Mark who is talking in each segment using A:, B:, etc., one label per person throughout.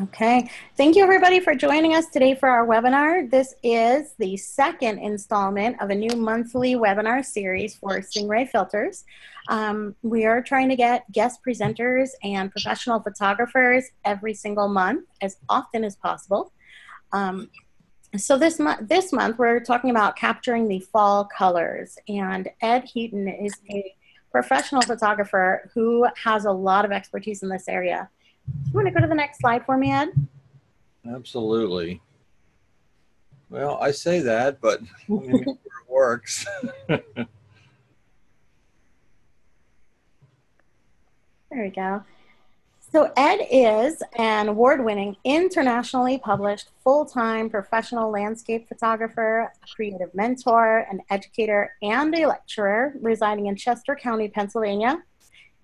A: Okay, thank you everybody for joining us today for our webinar. This is the second installment of a new monthly webinar series for Singh-Ray filters. We are trying to get guest presenters and professional photographers every single month as often as possible. So this month we're talking about capturing the fall colors, and Ed Heaton is a professional photographer who has a lot of expertise in this area. You want to go to the next slide for me, Ed?
B: Absolutely. Well, I say that, but let me make sure it works.
A: There we go. So Ed is an award-winning, internationally published, full-time professional landscape photographer, a creative mentor, an educator, and a lecturer residing in Chester County, Pennsylvania.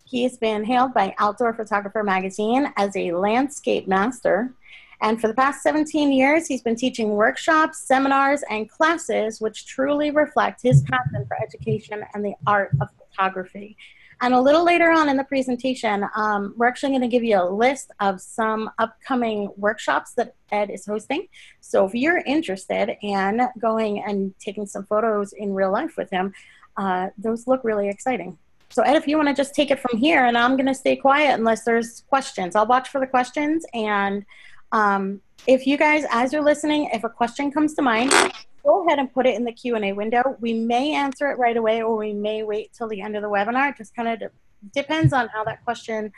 A: He's been hailed by Outdoor Photographer magazine as a landscape master. And for the past 17 years, he's been teaching workshops, seminars, and classes which truly reflect his passion for education and the art of photography. And a little later on in the presentation, we're actually going to give you a list of some upcoming workshops that Ed is hosting. So if you're interested in going and taking some photos in real life with him, those look really exciting. So Ed, if you want to just take it from here, and I'm going to stay quiet unless there's questions. I'll watch for the questions, and if you guys, as you're listening, if a question comes to mind, go ahead and put it in the Q&A window. We may answer it right away, or we may wait till the end of the webinar. It just kind of depends on how that question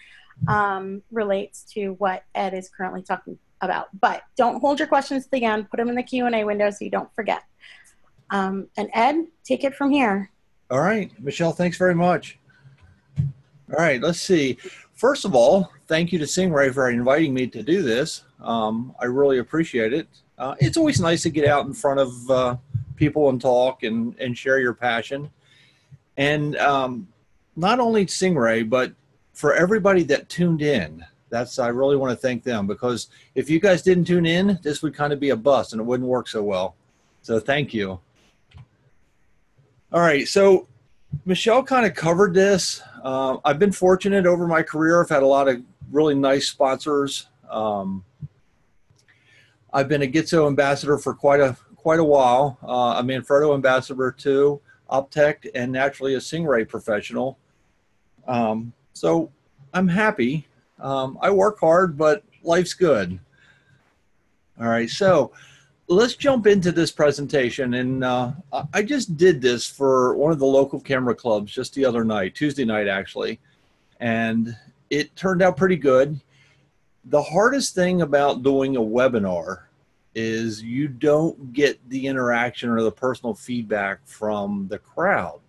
A: relates to what Ed is currently talking about. But don't hold your questions to the end. Put them in the Q&A window so you don't forget. And Ed, take it from here.
B: All right, Michelle, thanks very much. All right, let's see. First of all, thank you to Singh-Ray for inviting me to do this. I really appreciate it. It's always nice to get out in front of people and talk and share your passion. And not only Singh-Ray, but for everybody that tuned in. I really want to thank them, because if you guys didn't tune in, this would kind of be a bust and it wouldn't work so well. So thank you. All right, so Michelle kind of covered this. I've been fortunate over my career. I've had a lot of really nice sponsors. I've been a Gitzo ambassador for quite a while. I'm a Manfrotto ambassador too, Optech, and naturally a Singh-Ray professional. So I'm happy. I work hard, but life's good. All right, so let's jump into this presentation. And I just did this for one of the local camera clubs just the other night, Tuesday night actually, and it turned out pretty good. The hardest thing about doing a webinar is you don't get the interaction or the personal feedback from the crowd.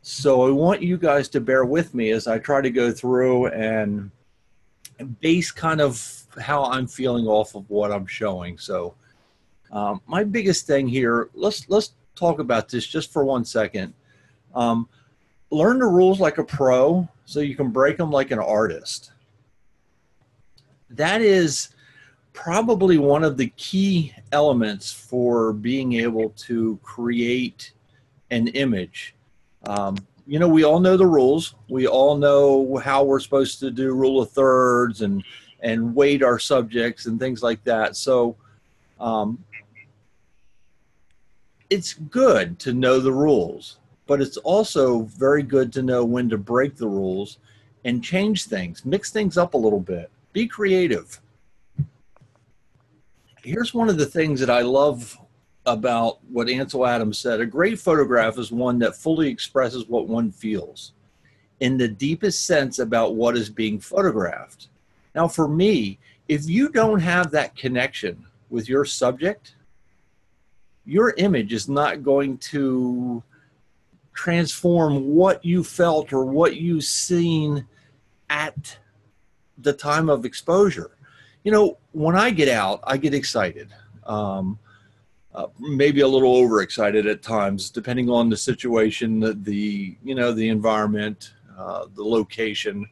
B: So I want you guys to bear with me as I try to go through and base kind of how I'm feeling off of what I'm showing. So my biggest thing here, let's talk about this just for 1 second. Learn the rules like a pro so you can break them like an artist. That is probably one of the key elements for being able to create an image. You know, we all know the rules. We all know how we're supposed to do rule of thirds and weight our subjects and things like that. So it's good to know the rules, but it's also very good to know when to break the rules and change things, mix things up a little bit, be creative. Here's one of the things that I love about what Ansel Adams said. A great photograph is one that fully expresses what one feels in the deepest sense about what is being photographed. Now, for me, if you don't have that connection with your subject, your image is not going to transform what you felt or what you've seen at the time of exposure. You know, when I get out, I get excited. Maybe a little overexcited at times, depending on the situation, the environment, the location.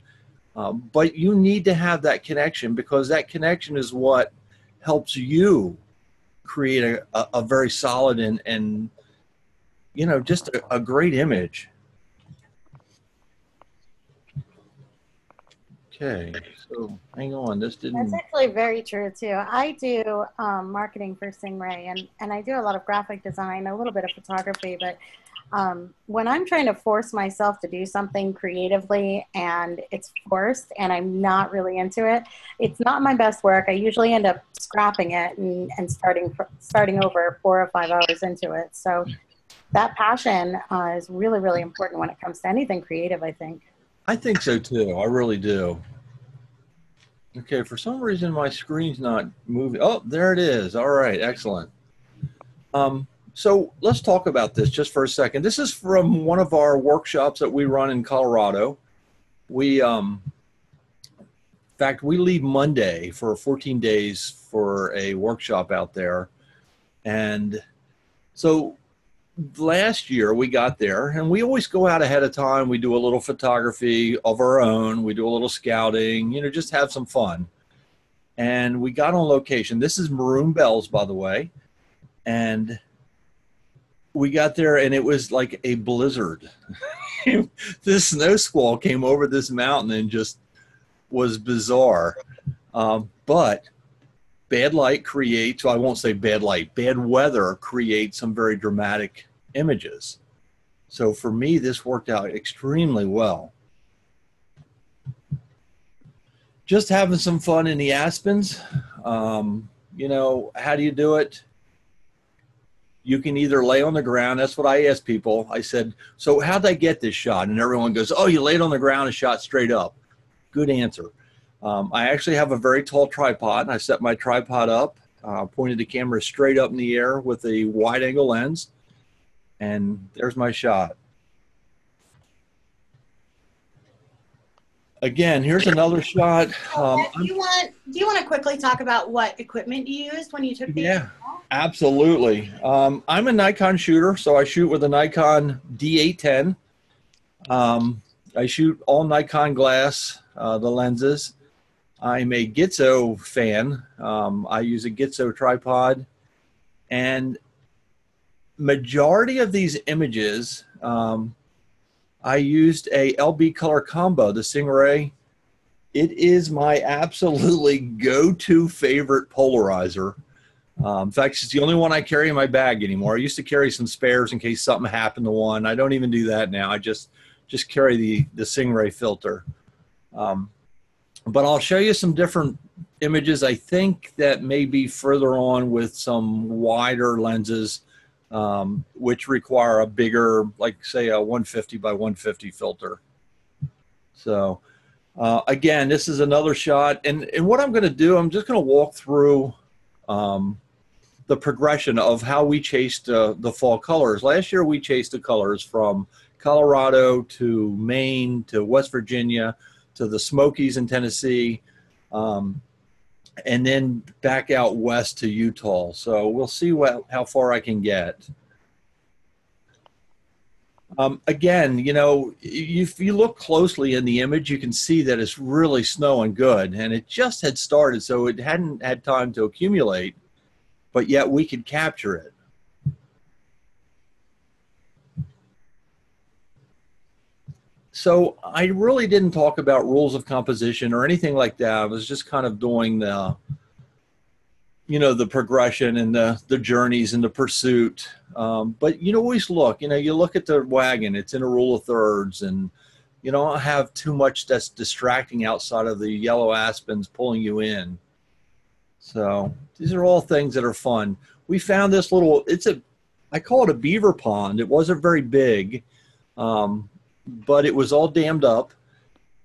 B: But you need to have that connection, because that connection is what helps you create a very solid and you know, just a great image. Okay, so hang on, this
A: That's
B: didn't.
A: actually very true too. I do marketing for Singh-Ray, and I do a lot of graphic design, a little bit of photography, but when I'm trying to force myself to do something creatively and it's forced and I'm not really into it, it's not my best work. I usually end up scrapping it and starting over 4 or 5 hours into it. So that passion is really, really important when it comes to anything creative, I think.
B: I think so too. I really do. Okay, for some reason my screen's not moving. Oh, there it is. All right, excellent. So let's talk about this just for a second. This is from one of our workshops that we run in Colorado. In fact, we leave Monday for 14 days for a workshop out there. And so last year we got there, and we always go out ahead of time. We do a little photography of our own. We do a little scouting, just have some fun. And we got on location. This is Maroon Bells, by the way. And we got there, and it was like a blizzard. This snow squall came over this mountain and just was bizarre. But bad light creates, well, I won't say bad light, bad weather creates some very dramatic images. So for me, this worked out extremely well. Just having some fun in the aspens. How do you do it? You can either lay on the ground. That's what I asked people. I said, so how'd I get this shot? And everyone goes, oh, you laid on the ground and shot straight up. Good answer. I actually have a very tall tripod. I set my tripod up, pointed the camera straight up in the air with a wide angle lens, and there's my shot. Again, here's another shot.
A: Do you want to quickly talk about what equipment you used when you took the?
B: Yeah, absolutely. I'm a Nikon shooter, so I shoot with a Nikon D810. I shoot all Nikon glass, the lenses. I'm a Gitzo fan. I use a Gitzo tripod, and majority of these images, I used a LB color combo, the Singh-Ray. It is my absolutely go-to favorite polarizer. In fact, it's the only one I carry in my bag anymore. I used to carry some spares in case something happened to one. I don't even do that now. I just carry the Singh-Ray filter. But I'll show you some different images. I think that may be further on with some wider lenses, which require a bigger, like say a 150 by 150 filter. So again, this is another shot. And what I'm going to do, I'm just going to walk through the progression of how we chased the fall colors. Last year, we chased the colors from Colorado to Maine to West Virginia to the Smokies in Tennessee, and then back out west to Utah. So we'll see how far I can get. Again, if you look closely in the image, you can see that it's really snowing good, and it just had started, so it hadn't had time to accumulate, but yet we could capture it. So I really didn't talk about rules of composition or anything like that. I was just kind of doing the progression and the journeys and the pursuit. But you always look, you look at the wagon, it's in a rule of thirds, and you don't have too much that's distracting outside of the yellow aspens pulling you in. So these are all things that are fun. We found this little, I call it a beaver pond. It wasn't very big. But it was all dammed up,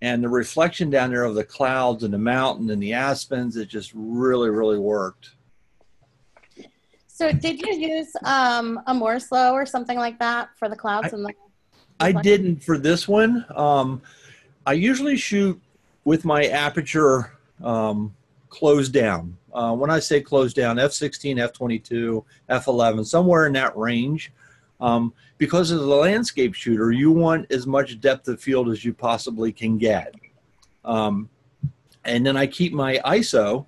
B: and the reflection down there of the clouds and the mountain and the aspens, it just really, really worked.
A: So did you use a Morslow or something like that for the clouds and the?
B: I didn't for this one. I usually shoot with my aperture closed down. When I say closed down, f/16, f/22, f/11, somewhere in that range. Because as a landscape shooter, you want as much depth of field as you possibly can get. And then I keep my ISO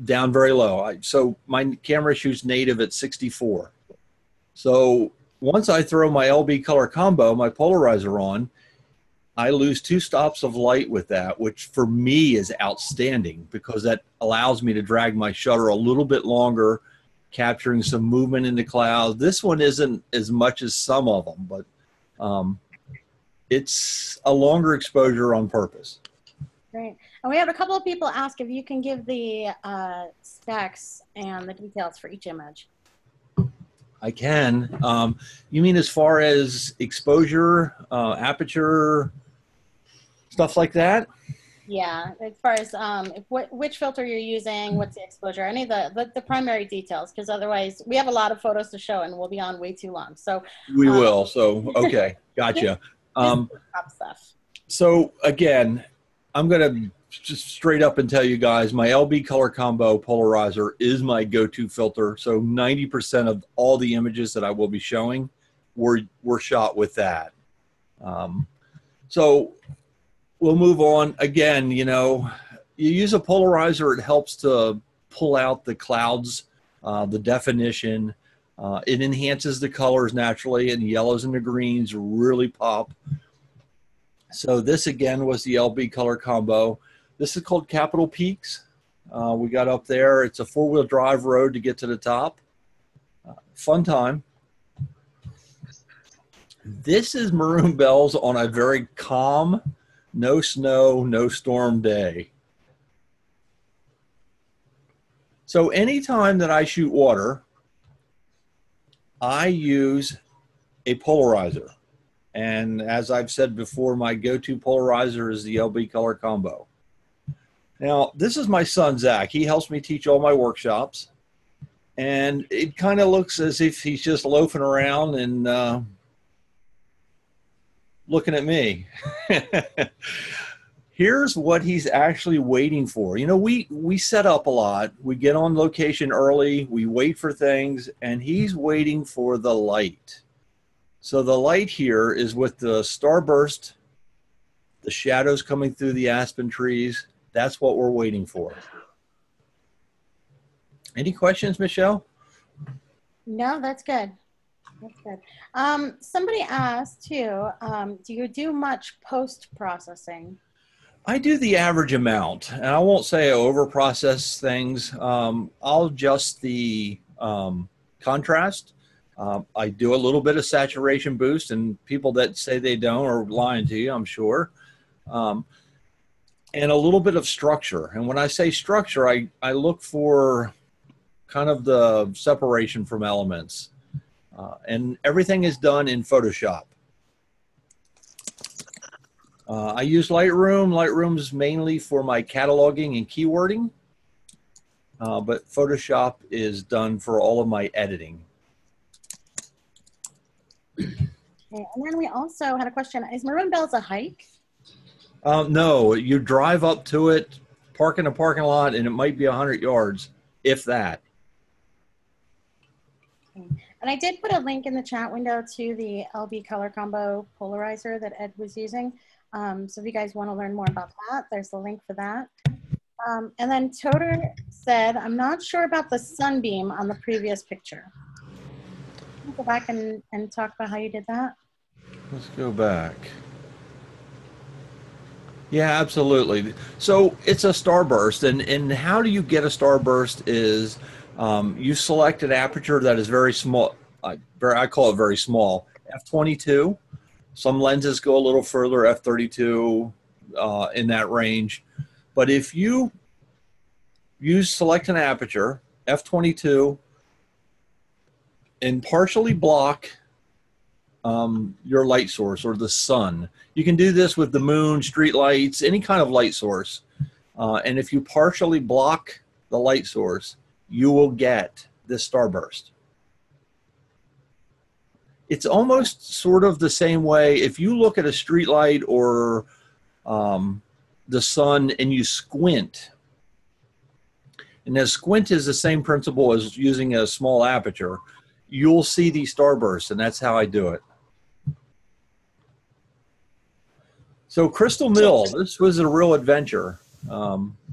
B: down very low. So my camera shoots native at 64. So once I throw my LB color combo, my polarizer on, I lose 2 stops of light with that, which for me is outstanding because that allows me to drag my shutter a little bit longer, capturing some movement in the clouds. This one isn't as much as some of them, but it's a longer exposure on purpose.
A: Great. And we have a couple of people ask if you can give the specs and the details for each image.
B: I can. You mean as far as exposure, aperture, stuff like that?
A: Yeah, as far as which filter you're using, what's the exposure, any of the primary details, because otherwise we have a lot of photos to show and we'll be on way too long. So
B: we will. So okay, gotcha.
A: Top stuff.
B: So again, I'm gonna just straight up and tell you guys, my LB color combo polarizer is my go-to filter. So 90% of all the images that I will be showing were shot with that. So we'll move on. Again, you know, you use a polarizer, it helps to pull out the clouds, the definition. It enhances the colors naturally, and the yellows and the greens really pop. So this again was the LB color combo. This is called Capitol Peaks. We got up there. It's a 4-wheel drive road to get to the top. Fun time. This is Maroon Bells on a very calm, no snow, no storm day. So anytime that I shoot water, I use a polarizer. And as I've said before, my go-to polarizer is the LB color combo. Now, this is my son, Zach. He helps me teach all my workshops. And it kind of looks as if he's just loafing around and looking at me. Here's what he's actually waiting for. You know, we set up a lot. We get on location early. We wait for things. And he's waiting for the light. So the light here is with the starburst, the shadows coming through the aspen trees. That's what we're waiting for. Any questions, Michelle?
A: No, that's good. That's good. Somebody asked too, do you do much post-processing?
B: I do the average amount, and I won't say I over-process things. I'll adjust the contrast. I do a little bit of saturation boost, and people that say they don't are lying to you, I'm sure. And a little bit of structure. And when I say structure, I look for kind of the separation from elements. And everything is done in Photoshop. I use Lightroom. Lightroom's mainly for my cataloging and keywording. But Photoshop is done for all of my editing.
A: Okay, and then we also had a question. Is Maroon Bells a hike?
B: No, you drive up to it, park in a parking lot, and it might be 100 yards, if that.
A: Okay. And I did put a link in the chat window to the LB color combo polarizer that Ed was using. So if you guys want to learn more about that, there's the link for that. And then Toter said, I'm not sure about the sunbeam on the previous picture. Can you go back and talk about how you did that?
B: Let's go back. Yeah, absolutely. So it's a starburst, and how do you get a starburst is you select an aperture that is very small. I call it very small, f/22. Some lenses go a little further, f/32 in that range. But if you select an aperture, f/22, and partially block your light source or the sun. You can do this with the moon, street lights, any kind of light source. And if you partially block the light source, you will get this starburst. It's almost sort of the same way if you look at a street light or the sun and you squint. And a squint is the same principle as using a small aperture. You'll see these starbursts, and that's how I do it. So Crystal Mill, this was a real adventure.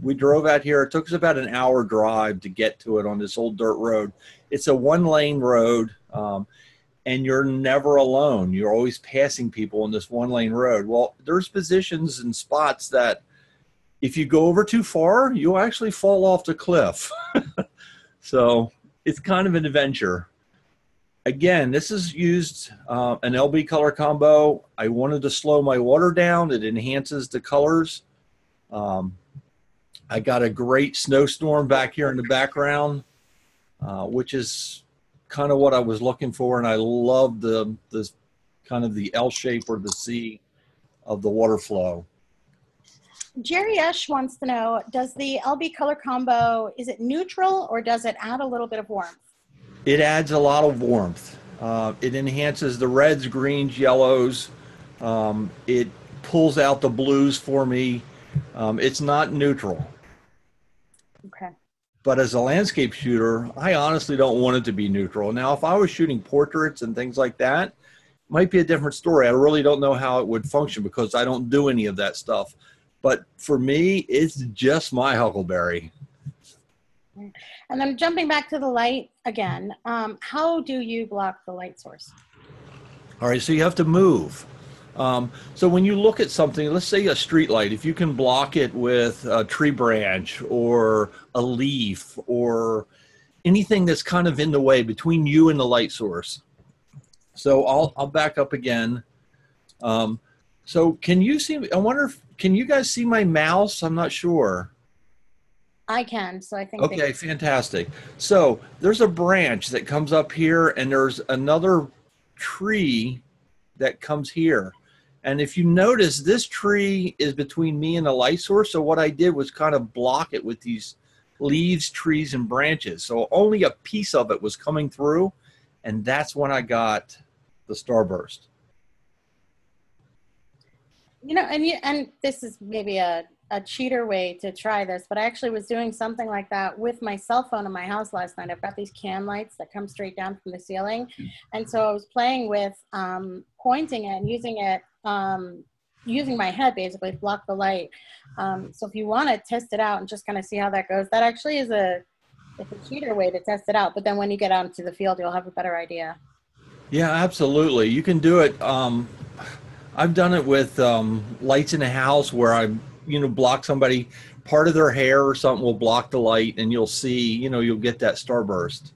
B: We drove out here. It took us about an hour drive to get to it on this old dirt road. It's a one-lane road, and you're never alone. You're always passing people on this one-lane road. Well, there's positions and spots that if you go over too far, you'll actually fall off the cliff. So it's kind of an adventure. Again, this is used an LB color combo. I wanted to slow my water down. It enhances the colors. I got a great snowstorm back here in the background, which is kind of what I was looking for. And I love the kind of the L shape or the C of the water flow.
A: Jerry Esch wants to know, does the LB color combo, is it neutral or does it add a little bit of warmth?
B: It adds a lot of warmth. It enhances the reds, greens, yellows. It pulls out the blues for me. It's not neutral.
A: Okay.
B: But as a landscape shooter, I honestly don't want it to be neutral. Now, if I was shooting portraits and things like that, it might be a different story. I really don't know how it would function because I don't do any of that stuff. But for me, it's just my huckleberry.
A: And then jumping back to the light again, how do you block the light source?
B: All right, so you have to move. So when you look at something, let's say a street light, if you can block it with a tree branch or a leaf or anything that's kind of in the way between you and the light source. So I'll back up again. So can you see, I wonder if, can you guys see my mouse? I'm not sure.
A: I can, so I think.
B: Okay, fantastic. So there's a branch that comes up here and there's another tree that comes here. And if you notice, this tree is between me and the light source. So what I did was kind of block it with these leaves, trees, and branches. So only a piece of it was coming through. And that's when I got the starburst.
A: You know, and this is maybe a cheater way to try this, but I actually was doing something like that with my cell phone in my house last night. I've got these can lights that come straight down from the ceiling. And so I was playing with pointing it and using my head basically to block the light. So if you want to test it out and just kind of see how that goes, that actually is it's a cheater way to test it out. But then when you get out into the field, you'll have a better idea.
B: Yeah, absolutely. You can do it. I've done it with lights in a house where I, block somebody, part of their hair or something will block the light and you'll see, you'll get that starburst.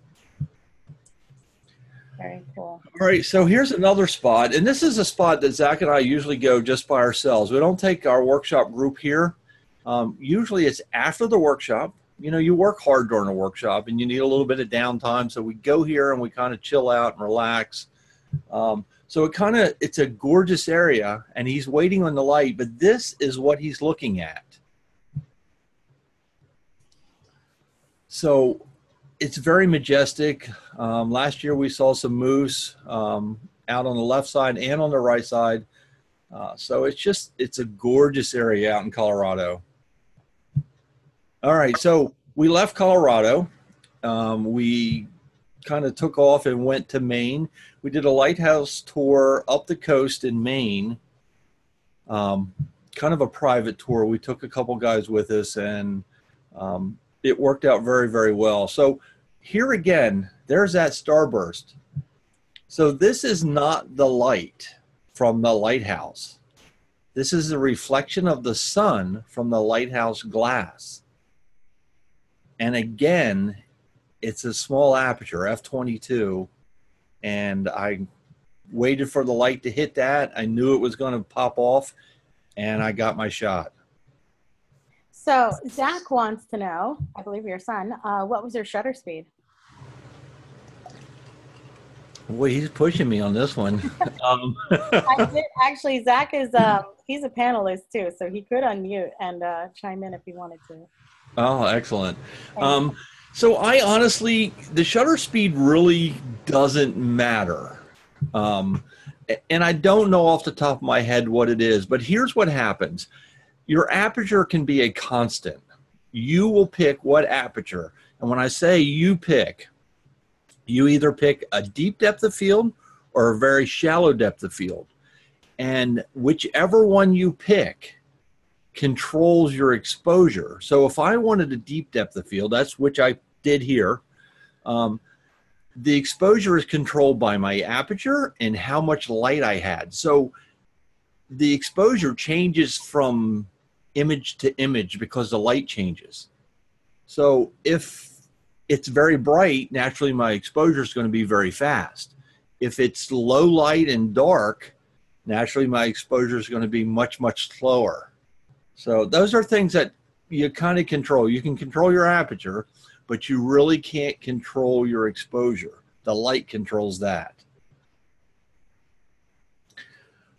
A: Very cool.
B: All right, so here's another spot. And this is a spot that Zach and I usually go just by ourselves. We don't take our workshop group here. Usually it's after the workshop. You work hard during a workshop and you need a little bit of downtime. So we go here and we kind of chill out and relax. So it's a gorgeous area and he's waiting on the light, but this is what he's looking at. So it's very majestic. Last year we saw some moose out on the left side and on the right side. So it's a gorgeous area out in Colorado. All right, so we left Colorado. We kind of took off and went to Maine. We did a lighthouse tour up the coast in Maine, kind of a private tour. We took a couple guys with us and it worked out very, very well. So here again, there's that starburst. So this is not the light from the lighthouse. This is the reflection of the sun from the lighthouse glass. And again, it's a small aperture, f/22, and I waited for the light to hit that. I knew it was going to pop off, and I got my shot.
A: So Zach wants to know, I believe your son, what was your shutter speed?
B: Boy, he's pushing me on this one.
A: Actually, Zach is he's a panelist too, so he could unmute and chime in if he wanted to.
B: Oh, excellent. So I honestly, the shutter speed really doesn't matter. And I don't know off the top of my head what it is, but here's what happens. Your aperture can be a constant. You will pick what aperture. And when I say you pick, you either pick a deep depth of field or a very shallow depth of field. And whichever one you pick controls your exposure. So if I wanted a deep depth of field, that's which I did here, The exposure is controlled by my aperture and how much light I had. So the exposure changes from image to image because the light changes. So if it's very bright, naturally my exposure is going to be very fast. If it's low light and dark, naturally my exposure is going to be much, much slower. So those are things that you kind of control. You can control your aperture, but you really can't control your exposure. The light controls that.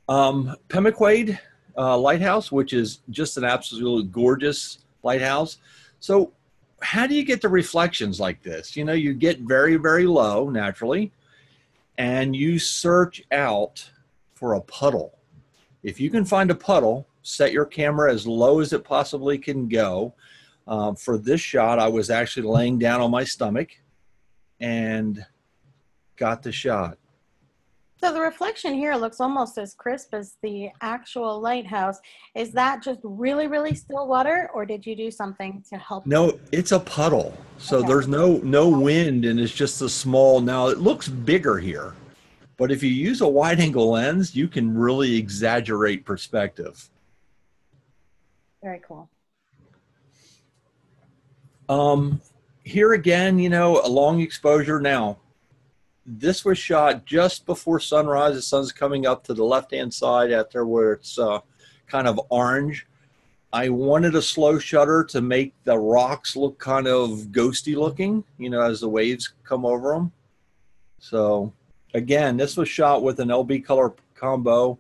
B: Pemaquid Lighthouse, which is just an absolutely gorgeous lighthouse. So how do you get the reflections like this? You know, you get very, very low naturally, and you search out for a puddle. If you can find a puddle, set your camera as low as it possibly can go. For this shot, I was actually laying down on my stomach and got the shot.
A: So the reflection here looks almost as crisp as the actual lighthouse. Is that just really, really still water, or did you do something to help?
B: No, it's a puddle. So
A: Okay.
B: there's no wind, and it's just a small, now it looks bigger here, but if you use a wide angle lens, you can really exaggerate perspective.
A: Very cool.
B: Here again, you know, a long exposure. Now, this was shot just before sunrise. The sun's coming up to the left-hand side after where it's kind of orange. I wanted a slow shutter to make the rocks look kind of ghosty looking, you know, as the waves come over them. So again, this was shot with an LB color combo.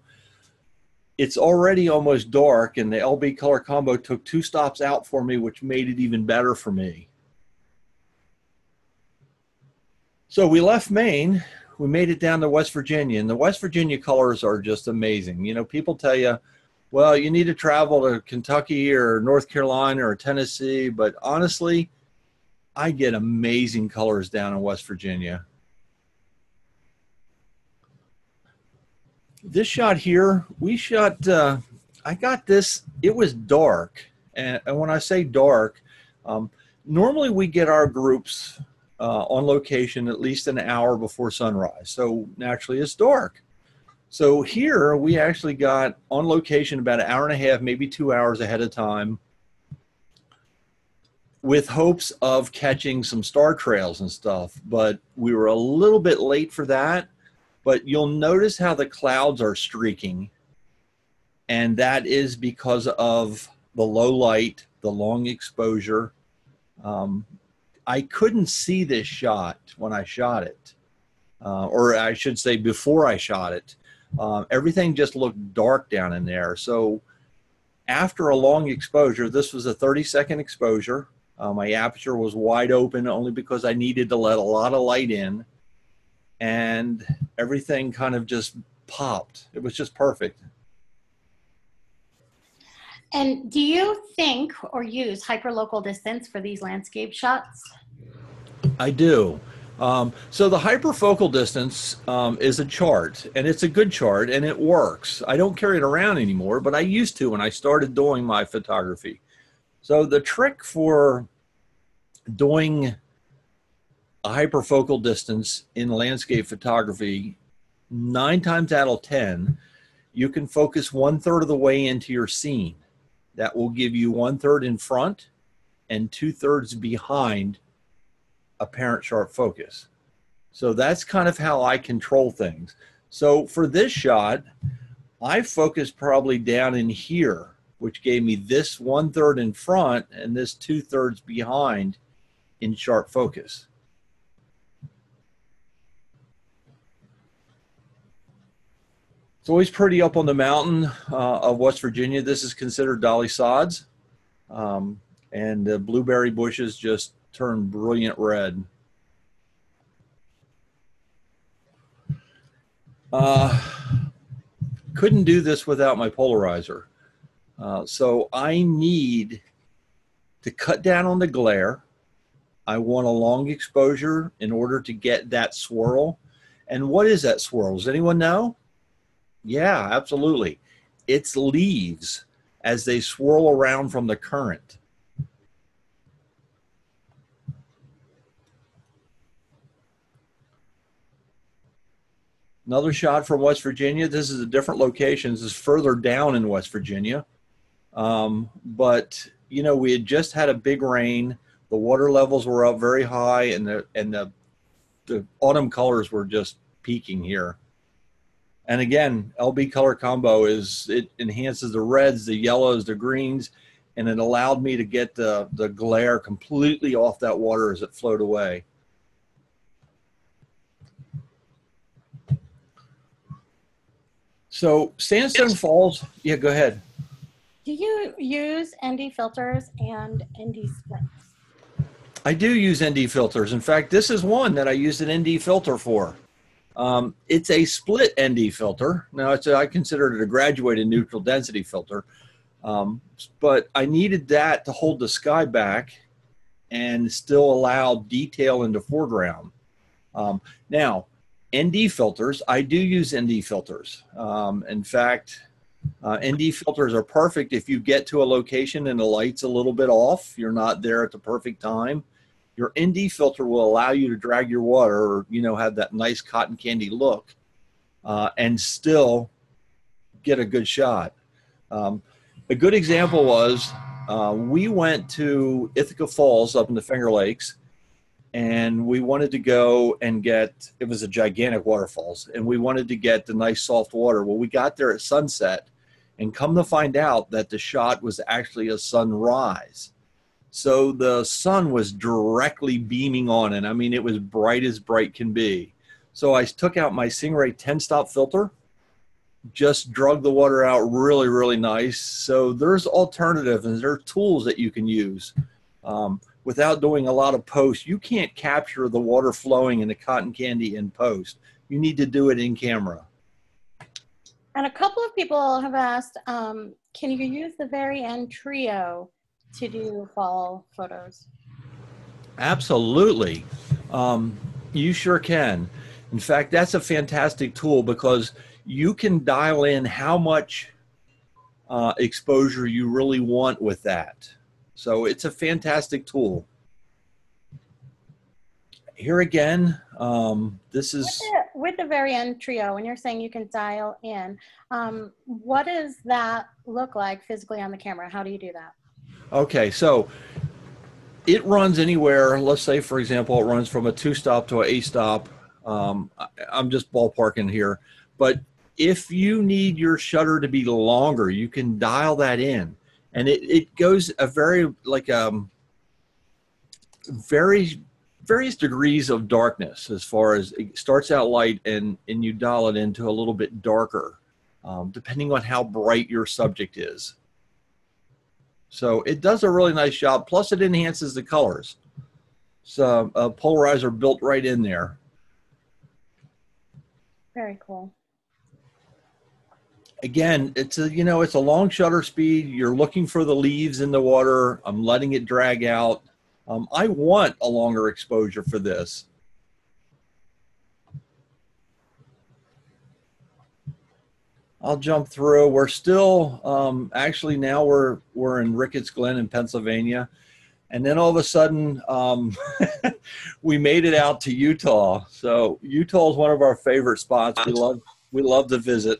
B: It's already almost dark, and the LB color combo took 2 stops out for me, which made it even better for me. So we left Maine, we made it down to West Virginia, and the West Virginia colors are just amazing. You know, people tell you, well, you need to travel to Kentucky or North Carolina or Tennessee, but honestly, I get amazing colors down in West Virginia. This shot here, we shot, I got this, it was dark. And when I say dark, normally we get our groups on location at least an hour before sunrise. So naturally it's dark. So here we actually got on location about an hour and a half, maybe 2 hours ahead of time, with hopes of catching some star trails and stuff. But we were a little bit late for that. But you'll notice how the clouds are streaking, and that is because of the low light, the long exposure. I couldn't see this shot when I shot it, or I should say before I shot it. Everything just looked dark down in there. So after a long exposure, this was a 30-second exposure. My aperture was wide open only because I needed to let a lot of light in. And everything kind of just popped. It was just perfect.
A: And do you think or use hyperlocal distance for these landscape shots?
B: I do. So the hyperfocal distance is a chart, and it's a good chart, and it works. I don't carry it around anymore, but I used to when I started doing my photography. So the trick for doing a hyperfocal distance in landscape photography, 9 times out of 10, you can focus 1/3 of the way into your scene. That will give you 1/3 in front and 2/3 behind apparent sharp focus. So that's kind of how I control things. So for this shot, I focused probably down in here, which gave me this 1/3 in front and this 2/3 behind in sharp focus. It's always pretty up on the mountain of West Virginia. This is considered dolly sods. And the blueberry bushes just turn brilliant red. Couldn't do this without my polarizer. So I need to cut down on the glare. I want a long exposure in order to get that swirl. And what is that swirl? Does anyone know? Yeah, absolutely. It's leaves as they swirl around from the current. Another shot from West Virginia. This is a different location. This is further down in West Virginia. But, you know, we had just had a big rain. The water levels were up very high, and the autumn colors were just peaking here. And again, LB color combo it enhances the reds, the yellows, the greens, and it allowed me to get the glare completely off that water as it flowed away. So Sandstone Falls, yeah, go ahead.
A: Do you use ND filters and ND splits?
B: I do use ND filters. In fact, this is one that I used an ND filter for. It's a split ND filter. Now, I consider it a graduated neutral density filter, but I needed that to hold the sky back and still allow detail in the foreground. Now, ND filters, I do use ND filters. In fact, ND filters are perfect if you get to a location and the light's a little bit off, you're not there at the perfect time. Your ND filter will allow you to drag your water, or, you know, have that nice cotton candy look, and still get a good shot. A good example was we went to Ithaca Falls up in the Finger Lakes, and we wanted to go and get, it was a gigantic waterfalls, and we wanted to get the nice soft water. Well, we got there at sunset, and come to find out that the shot was actually a sunrise. So the sun was directly beaming on it. I mean, it was bright as bright can be. So I took out my Singh-Ray 10-stop filter, just drug the water out really, really nice. So there's alternatives and there are tools that you can use without doing a lot of post. You can't capture the water flowing in the cotton candy in post. You need to do it in camera.
A: And a couple of people have asked, can you use the very end trio to do fall photos?
B: Absolutely. You sure can. In fact, that's a fantastic tool because you can dial in how much exposure you really want with that. So it's a fantastic tool. Here again, this is...
A: With the very end trio, when you're saying you can dial in, what does that look like physically on the camera? How do you do that?
B: Okay, so it runs anywhere. Let's say, for example, it runs from a 2-stop to an 8-stop. I'm just ballparking here. But if you need your shutter to be longer, you can dial that in. And it goes a various degrees of darkness, as far as it starts out light and you dial it into a little bit darker, depending on how bright your subject is. So it does a really nice job. Plus it enhances the colors. So a polarizer built right in there.
A: Very cool.
B: Again, it's a long shutter speed. You're looking for the leaves in the water. I'm letting it drag out. I want a longer exposure for this. I'll jump through. We're still, actually now we're in Ricketts Glen in Pennsylvania. And then all of a sudden, we made it out to Utah. So Utah is one of our favorite spots. We love to visit.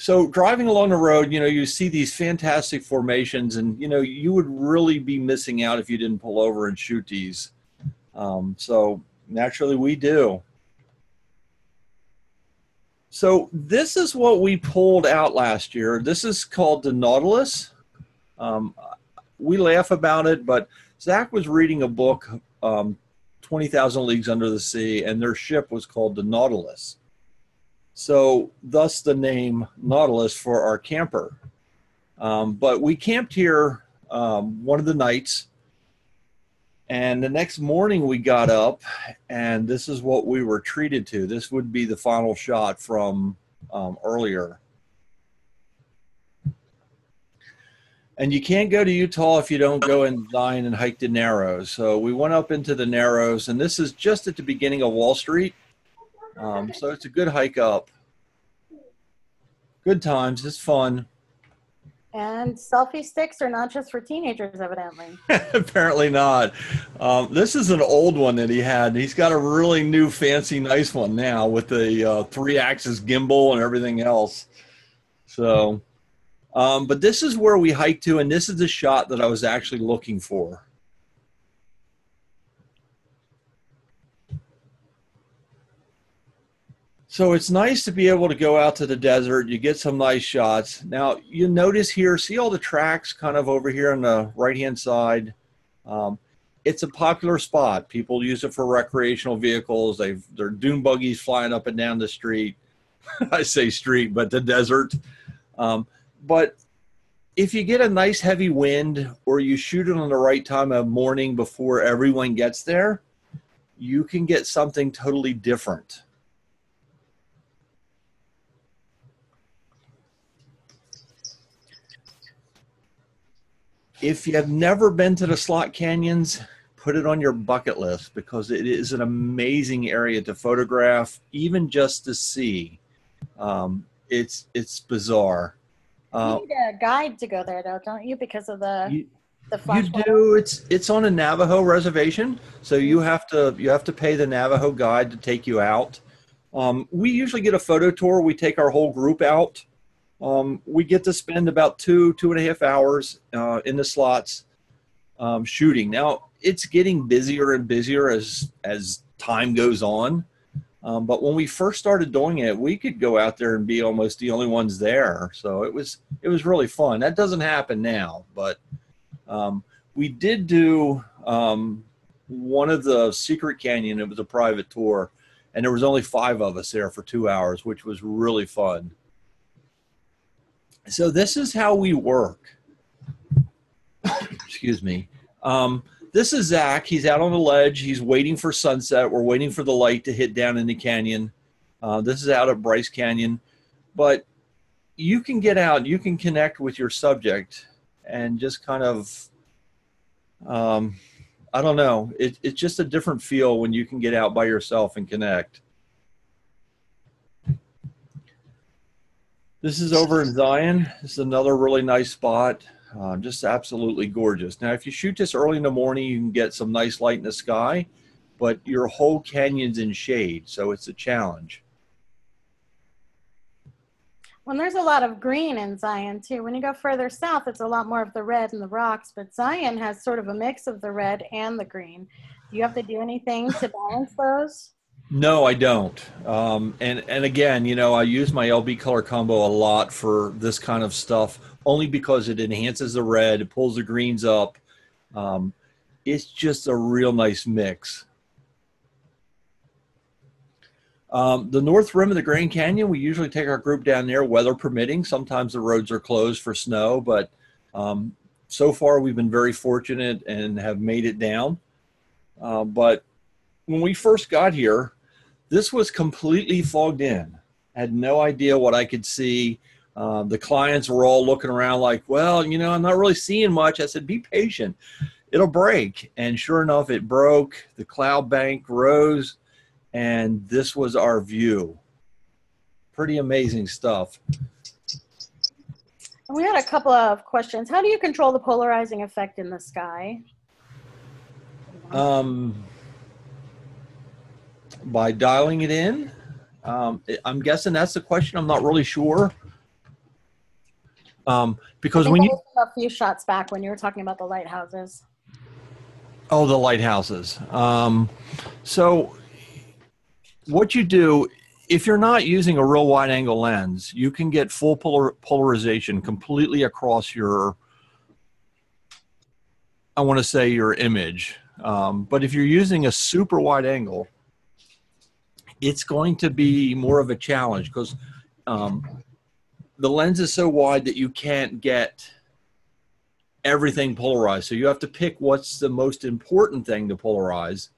B: So driving along the road, you see these fantastic formations, and, you would really be missing out if you didn't pull over and shoot these. So naturally we do. So this is what we pulled out last year. This is called the Nautilus. We laugh about it, but Zach was reading a book, 20,000 Leagues Under the Sea, and their ship was called the Nautilus. So thus the name Nautilus for our camper. But we camped here one of the nights, and the next morning we got up, and this is what we were treated to. This would be the final shot from earlier. And you can't go to Utah if you don't go and dine and hike the Narrows. So we went up into the Narrows, and this is just at the beginning of Wall Street. So it's a good hike up. Good times. It's fun.
A: And selfie sticks are not just for teenagers, evidently.
B: Apparently not. This is an old one that he had. He's got a really new, fancy, nice one now with the 3-axis gimbal and everything else. So, but this is where we hiked to, and this is the shot that I was actually looking for. So it's nice to be able to go out to the desert. You get some nice shots. Now, you notice here, see all the tracks kind of over here on the right-hand side? It's a popular spot. People use it for recreational vehicles. They're dune buggies flying up and down the street. I say street, but the desert. But if you get a nice heavy wind or you shoot it on the right time of morning before everyone gets there, you can get something totally different. If you have never been to the slot canyons, put it on your bucket list because it is an amazing area to photograph, even just to see. It's bizarre.
A: You need a guide to go there, though, don't you? Because of the flash.
B: You do. It's on a Navajo reservation, so you have to pay the Navajo guide to take you out. We usually get a photo tour. We take our whole group out. We get to spend about 2.5 hours in the slots shooting. Now, it's getting busier and busier as time goes on. But when we first started doing it, we could go out there and be almost the only ones there. So it was really fun. That doesn't happen now, but we did do one of the secret canyon. It was a private tour, and there was only 5 of us there for 2 hours, which was really fun. So this is how we work. Excuse me. This is Zach. He's out on the ledge. He's waiting for sunset. We're waiting for the light to hit down in the canyon. This is out at Bryce Canyon. But you can get out. You can connect with your subject and just kind of, I don't know. It's just a different feel when you can get out by yourself and connect. This is over in Zion. This is another really nice spot. Just absolutely gorgeous. Now, if you shoot this early in the morning, you can get some nice light in the sky, but your whole canyon's in shade, so it's a challenge.
A: Well, there's a lot of green in Zion, too. When you go further south, it's a lot more of the red and the rocks, but Zion has sort of a mix of the red and the green. Do you have to do anything to balance those?
B: No, I don't. And again, you know, I use my LB color combo a lot for this kind of stuff, only because it enhances the red, it pulls the greens up. It's just a real nice mix. The north rim of the Grand Canyon, we usually take our group down there, weather permitting. Sometimes the roads are closed for snow, but so far we've been very fortunate and have made it down. But when we first got here, this was completely fogged in. I had no idea what I could see. The clients were all looking around like, well, you know, I'm not really seeing much. I said, be patient. It'll break. And sure enough, it broke. The cloud bank rose, and this was our view. Pretty amazing stuff.
A: We had a couple of questions. How do you control the polarizing effect in the sky?
B: By dialing it in. I'm guessing that's the question. I'm not really sure. Because when you
A: a few shots back when you were talking about the lighthouses.
B: Oh, the lighthouses. So what you do, if you're not using a real wide angle lens, you can get full polarization completely across your, I want to say your image. But if you're using a super wide angle, it's going to be more of a challenge because the lens is so wide that you can't get everything polarized. So you have to pick what's the most important thing to polarize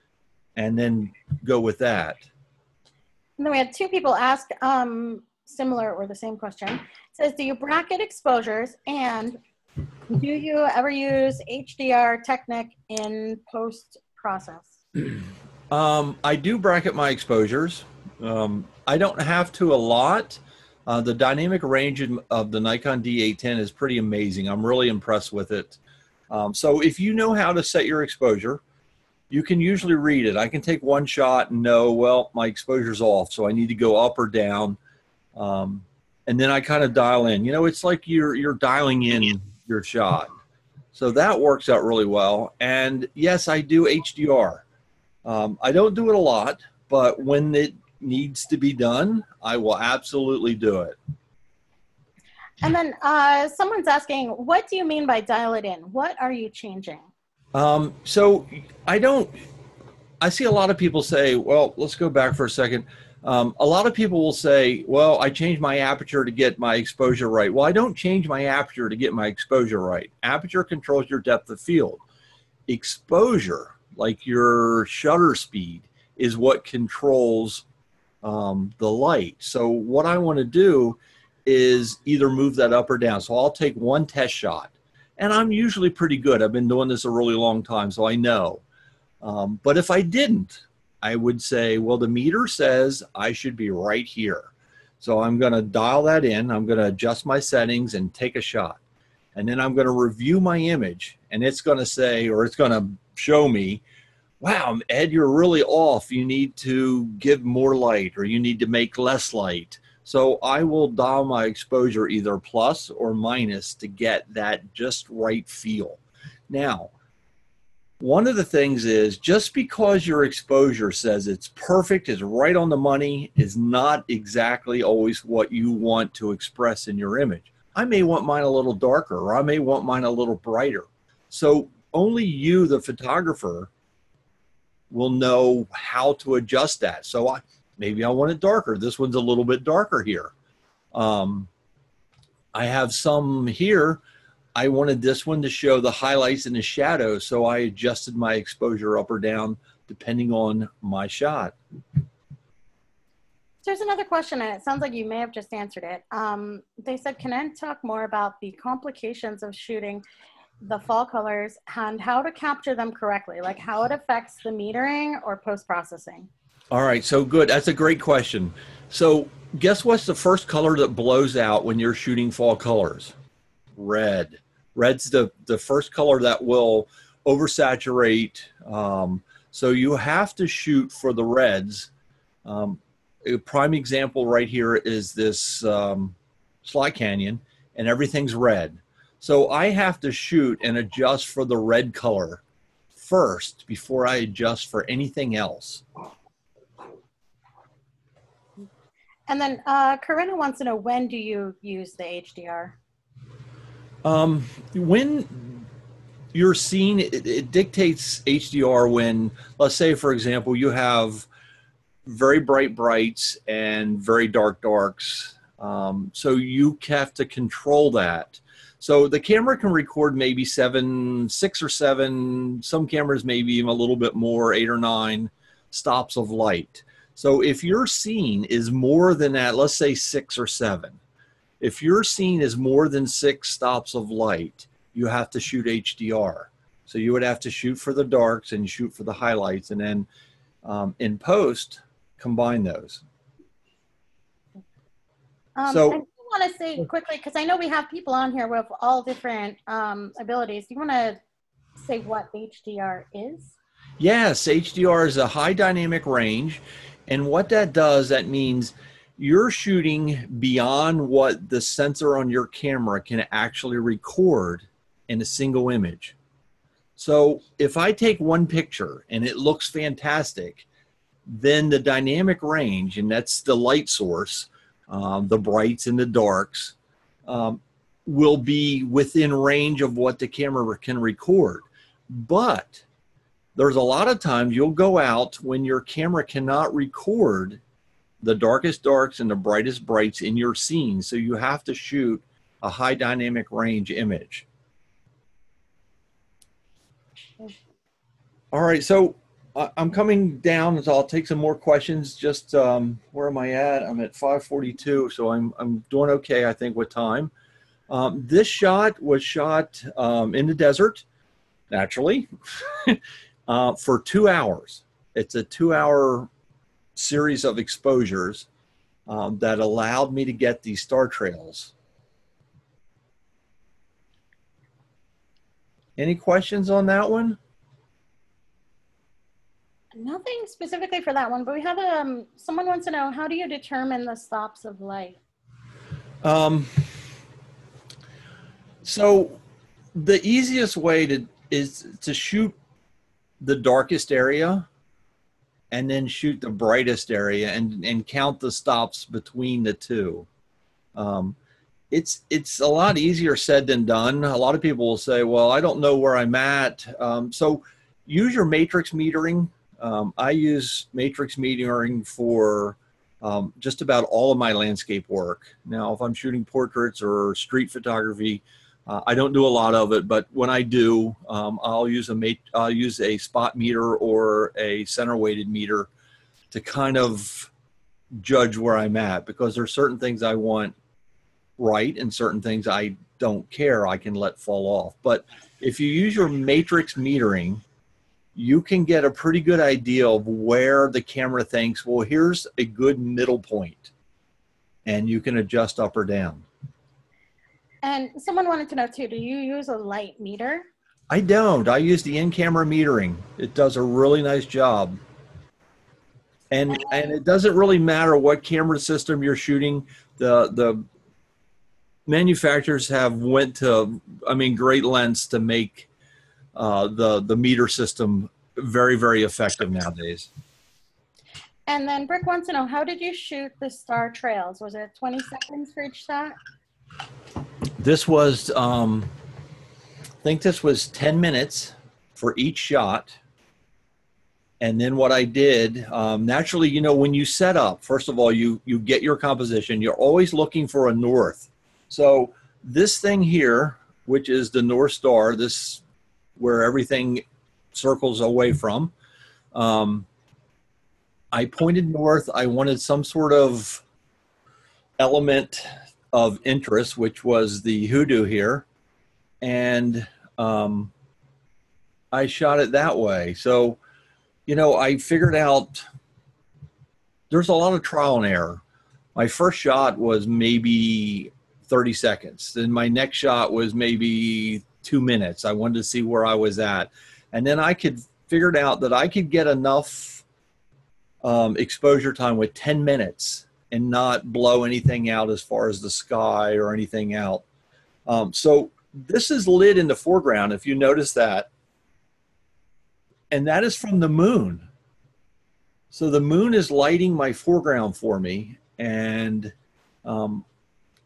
B: and then go with that.
A: And then we had 2 people ask similar or the same question. It says, do you bracket exposures, and do you ever use HDR Technic in post-process?
B: I do bracket my exposures. I don't have to a lot. The dynamic range of the Nikon D810 is pretty amazing. I'm really impressed with it. So if you know how to set your exposure, you can usually read it. I can take one shot and know, well, my exposure's off, so I need to go up or down. And then I kind of dial in. You know, it's like you're dialing in your shot. So that works out really well. And yes, I do HDR. I don't do it a lot, but when it needs to be done, I will absolutely do it.
A: And then someone's asking, what do you mean by dial it in? What are you changing?
B: So I see a lot of people say, well, let's go back for a second. A lot of people will say, well, I changed my aperture to get my exposure right. Well, I don't change my aperture to get my exposure right. Aperture controls your depth of field. Exposure, like your shutter speed, is what controls the light. So what I want to do is either move that up or down. So I'll take one test shot, and I'm usually pretty good. I've been doing this a really long time, so I know. But if I didn't, I would say, well, the meter says I should be right here. So I'm going to dial that in. I'm going to adjust my settings and take a shot. And then I'm going to review my image, and it's going to say, or it's going to show me, wow, Ed, you're really off. You need to give more light, or you need to make less light. So I will dial my exposure either plus or minus to get that just right feel. Now, one of the things is, just because your exposure says it's perfect, is right on the money, is not exactly always what you want to express in your image. I may want mine a little darker, or I may want mine a little brighter. So only you, the photographer, will know how to adjust that. So maybe I want it darker. This one's a little bit darker here. I have some here. I wanted this one to show the highlights and the shadows, so I adjusted my exposure up or down depending on my shot.
A: There's another question, and it sounds like you may have just answered it. They said, can Ed talk more about the complications of shooting the fall colors and how to capture them correctly, like how it affects the metering or post-processing?
B: All right, so good. That's a great question. So guess what's the first color that blows out when you're shooting fall colors? Red. Red's the first color that will oversaturate. So you have to shoot for the reds. A prime example right here is this Sly Canyon, and everything's red. So I have to shoot and adjust for the red color first before I adjust for anything else.
A: And then Corinna wants to know, when do you use the HDR?
B: When your scene, it dictates HDR when, let's say, for example, you have very bright brights and very dark darks. So you have to control that. So the camera can record maybe 6 or 7, some cameras maybe even a little bit more, 8 or 9 stops of light. So if your scene is more than that, let's say 6 or 7, if your scene is more than 6 stops of light, you have to shoot HDR. So you would have to shoot for the darks and shoot for the highlights, and then in post, combine those. So
A: I want to say quickly, because I know we have people on here with all different abilities. Do you want to say what HDR is?
B: yes, HDR is a high dynamic range. And what that does, that means you're shooting beyond what the sensor on your camera can actually record in a single image. So if I take one picture and it looks fantastic, then the dynamic range, and that's the light source, the brights and the darks, will be within range of what the camera can record. But there's a lot of times you'll go out when your camera cannot record the darkest darks and the brightest brights in your scene. So you have to shoot a high dynamic range image. All right, so I'm coming down, so I'll take some more questions. Just where am I at? I'm at 5:42, so I'm doing okay, I think, with time. This shot was shot in the desert, naturally, for 2 hours. It's a 2-hour series of exposures. that allowed me to get these star trails. Any questions on that one?
A: Nothing specifically for that one, but we have someone wants to know, how do you determine the stops of light?
B: So the easiest way is to shoot the darkest area and then shoot the brightest area and count the stops between the two. It's a lot easier said than done. A lot of people will say, well, I don't know where I'm at. So use your matrix metering. I use matrix metering for just about all of my landscape work. Now, if I'm shooting portraits or street photography, I don't do a lot of it, but when I do, I'll use a spot meter or a center weighted meter to kind of judge where I'm at, because there's certain things I want right and certain things I don't care, I can let fall off. But if you use your matrix metering, you can get a pretty good idea of where the camera thinks, well, here's a good middle point, and you can adjust up or down.
A: And someone wanted to know too, do you use a light meter?
B: I don't. I use the in-camera metering. It does a really nice job. And it doesn't really matter what camera system you're shooting. The manufacturers have went to, great lengths to make the meter system very, very effective nowadays.
A: And then Brick wants to know, how did you shoot the star trails? Was it 20 seconds for each shot?
B: This was, I think this was 10 minutes for each shot. And then what I did, naturally, you know, when you set up, first of all, you get your composition. You're always looking for a north. So this thing here, which is the North Star, this where everything circles away from, I pointed north. I wanted some sort of element of interest, which was the hoodoo here. And I shot it that way. So, you know, I figured out there's a lot of trial and error. My first shot was maybe 30 seconds. Then my next shot was maybe 2 minutes. I wanted to see where I was at. And then I figured out that I could get enough exposure time with 10 minutes and not blow anything out as far as the sky or anything out. So this is lit in the foreground, if you notice that. And that is from the moon. So the moon is lighting my foreground for me. And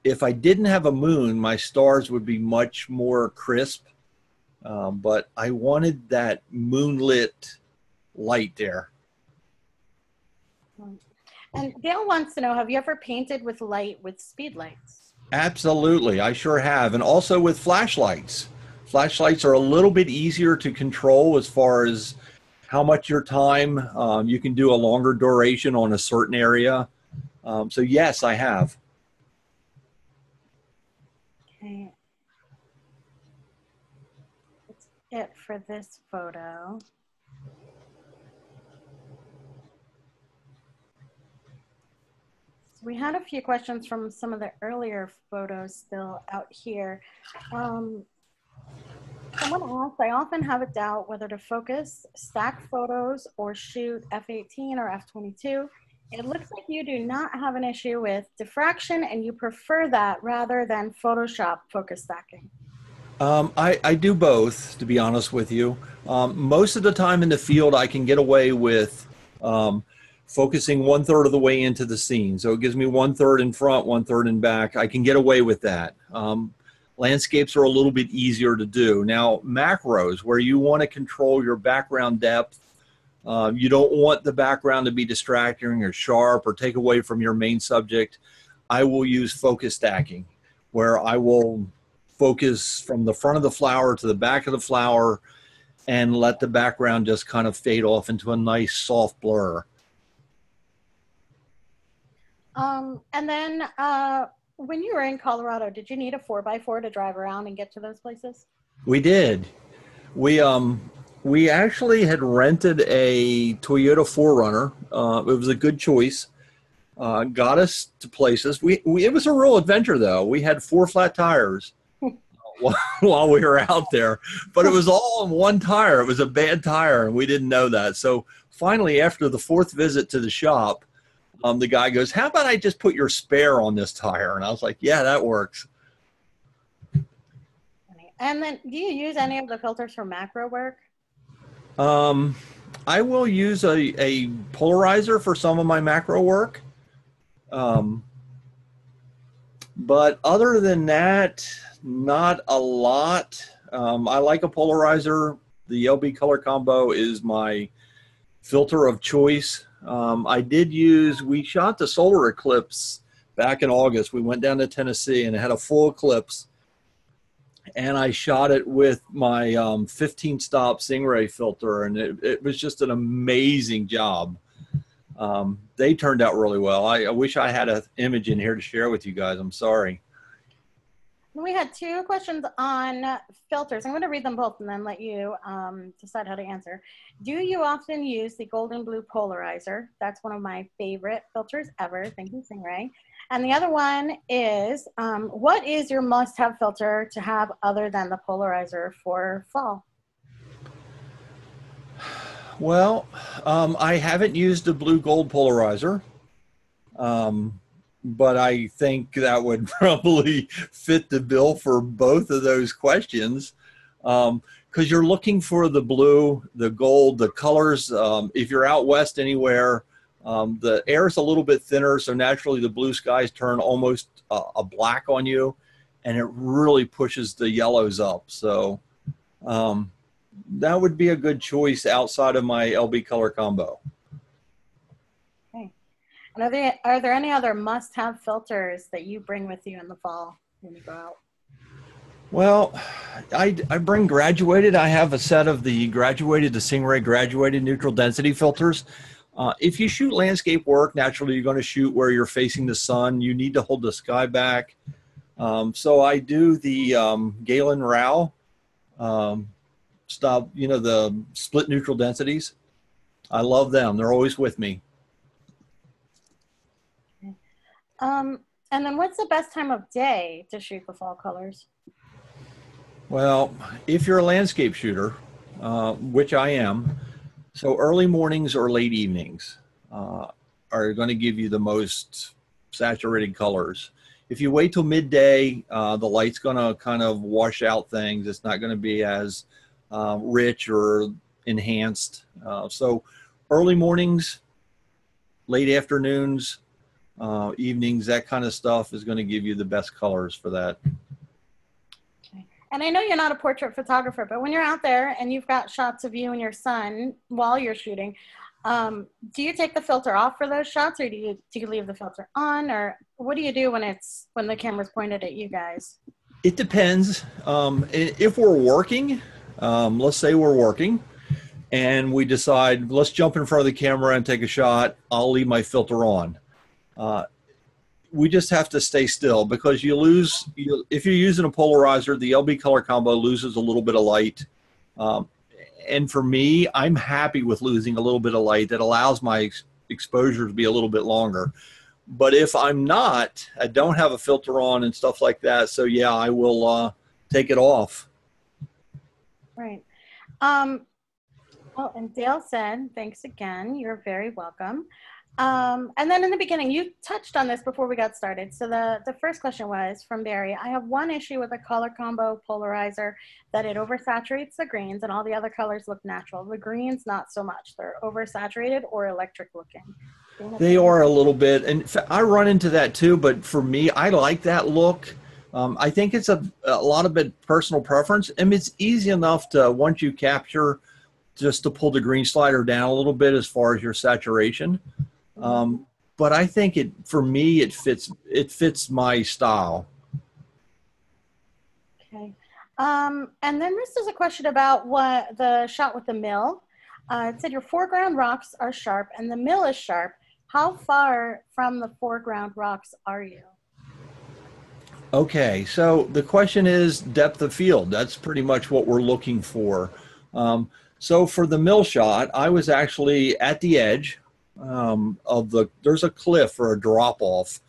B: if I didn't have a moon, my stars would be much more crisp. But I wanted that moonlit light there.
A: And Gail wants to know, have you ever painted with light with speed lights?
B: Absolutely, I sure have. And also with flashlights. Flashlights are a little bit easier to control as far as how much your time. You can do a longer duration on a certain area. So yes, I have.
A: Okay. That's it for this photo. We had a few questions from some of the earlier photos still out here. Someone asked, I often have a doubt whether to focus stack photos or shoot f/18 or f/22. It looks like you do not have an issue with diffraction and you prefer that rather than Photoshop focus stacking.
B: I do both, to be honest with you. Most of the time in the field, I can get away with focusing 1/3 of the way into the scene. So it gives me 1/3 in front, 1/3 in back. I can get away with that. Landscapes are a little bit easier to do. Now, macros, where you want to control your background depth, you don't want the background to be distracting or sharp or take away from your main subject, I will use focus stacking, where I will focus from the front of the flower to the back of the flower and let the background just kind of fade off into a nice soft blur.
A: And then when you were in Colorado, did you need a 4x4 to drive around and get to those places?
B: We did. We actually had rented a Toyota 4Runner. It was a good choice. got us to places. It was a real adventure, though. We had 4 flat tires while we were out there, but it was all on one tire. It was a bad tire, and we didn't know that. So finally, after the 4th visit to the shop, the guy goes, "How about I just put your spare on this tire?" And I was like, "Yeah, that works."
A: And then, do you use any of the filters for macro work?
B: I will use a polarizer for some of my macro work. But other than that, not a lot. I like a polarizer. The LB color combo is my filter of choice. We shot the solar eclipse back in August. We went down to Tennessee and it had a full eclipse. And I shot it with my 15 stop Singh-Ray filter, and it was just an amazing job. They turned out really well. I wish I had an image in here to share with you guys. I'm sorry.
A: We had 2 questions on filters. I'm going to read them both and then let you decide how to answer. Do you often use the golden blue polarizer? That's one of my favorite filters ever. Thank you, Singh-Ray. And the other one is, what is your must-have filter to have other than the polarizer for fall?
B: Well, I haven't used a blue gold polarizer, but I think that would probably fit the bill for both of those questions, because you're looking for the blue, the gold, the colors. If you're out west anywhere, the air is a little bit thinner, so naturally the blue skies turn almost a black on you, and it really pushes the yellows up. So that would be a good choice outside of my LB color combo.
A: Okay. And are there any other must-have filters that you bring with you in the fall when you go out?
B: Well, I bring graduated. I have a set of the Singh-Ray graduated neutral density filters. If you shoot landscape work, naturally you're going to shoot where you're facing the sun. You need to hold the sky back. So I do the Galen Rao stuff, the split neutral densities. I love them. They're always with me.
A: Okay. And then what's the best time of day to shoot the fall colors?
B: Well, if you're a landscape shooter, which I am, so early mornings or late evenings are going to give you the most saturated colors. If you wait till midday, the light's going to kind of wash out things. It's not going to be as rich or enhanced. So early mornings, late afternoons, evenings, that kind of stuff is going to give you the best colors for that.
A: And I know you're not a portrait photographer, but when you're out there and you've got shots of you and your son while you're shooting, do you take the filter off for those shots, or do you leave the filter on, or what do you do when the camera's pointed at you guys?
B: It depends. If we're working, let's say we're working and we decide, let's jump in front of the camera and take a shot, I'll leave my filter on. We just have to stay still, because if you're using a polarizer, the LB color combo loses a little bit of light. And for me, I'm happy with losing a little bit of light. That allows my exposure to be a little bit longer. But if I don't have a filter on and stuff like that, so yeah, I will take it off.
A: Right. Oh, and Dale said, thanks again. You're very welcome. And then in the beginning, you touched on this before we got started. So the first question was from Barry. I have one issue with a color combo polarizer, that it oversaturates the greens and all the other colors look natural. The greens, not so much. They're oversaturated or electric looking.
B: They are a little bit. And I run into that too, but for me, I like that look. I think it's a lot of it personal preference. I mean, it's easy enough to, once you capture, just to pull the green slider down a little bit as far as your saturation. But I think for me, it fits my style.
A: Okay. And then this is a question about what the shot with the mill. It said your foreground rocks are sharp and the mill is sharp. How far from the foreground rocks are you?
B: Okay, so the question is depth of field. That's pretty much what we're looking for. So for the mill shot, I was actually at the edge. there's a cliff or a drop off,